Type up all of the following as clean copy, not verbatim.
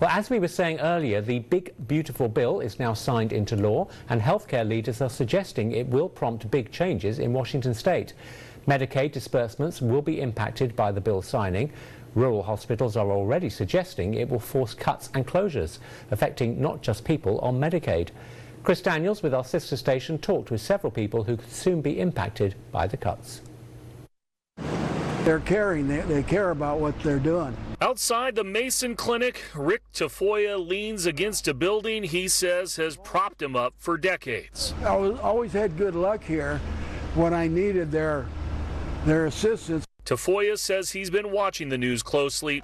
Well, as we were saying earlier, the big, beautiful bill is now signed into law, and healthcare leaders are suggesting it will prompt big changes in Washington state. Medicaid disbursements will be impacted by the bill signing. Rural hospitals are already suggesting it will force cuts and closures, affecting not just people on Medicaid. Chris Daniels, with our sister station, talked with several people who could soon be impacted by the cuts. They're caring. They care about what they're doing. Outside the Mason Clinic, Rick Tafoya leans against a building he says has propped him up for decades. I always had good luck here when I needed their assistance. Tafoya says he's been watching the news closely,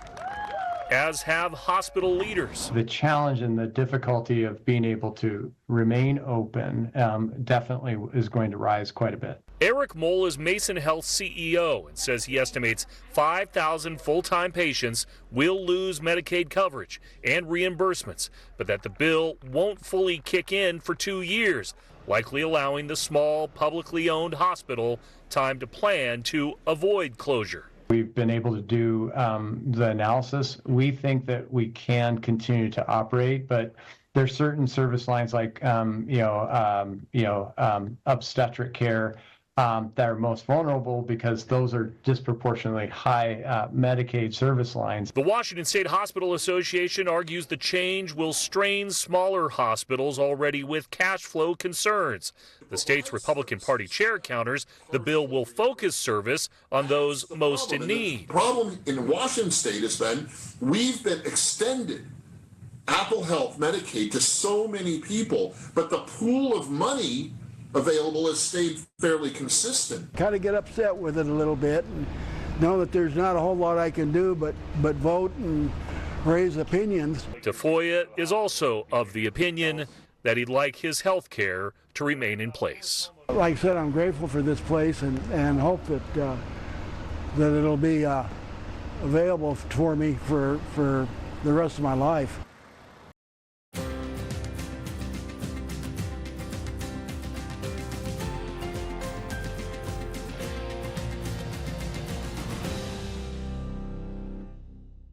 as have hospital leaders. The challenge and the difficulty of being able to remain open definitely is going to rise quite a bit. Eric Moll is Mason Health CEO and says he estimates 5,000 full-time patients will lose Medicaid coverage and reimbursements, but that the bill won't fully kick in for 2 years, likely allowing the small, publicly owned hospital time to plan to avoid closure. We've been able to do the analysis. We think that we can continue to operate, but there's certain service lines like obstetric care that are most vulnerable because those are disproportionately high Medicaid service lines. The Washington State Hospital Association argues the change will strain smaller hospitals already with cash flow concerns. The state's Republican Party chair counters the bill will focus service on those most in need. The problem in Washington State has been we've been extended Apple Health Medicaid to so many people, but the pool of money available has stayed fairly consistent. Kind of get upset with it a little bit and know that there's not a whole lot I can do but vote and raise opinions. Tafoya is also of the opinion that he'd like his health care to remain in place. Like I said, I'm grateful for this place and hope that it'll be available for me for the rest of my life.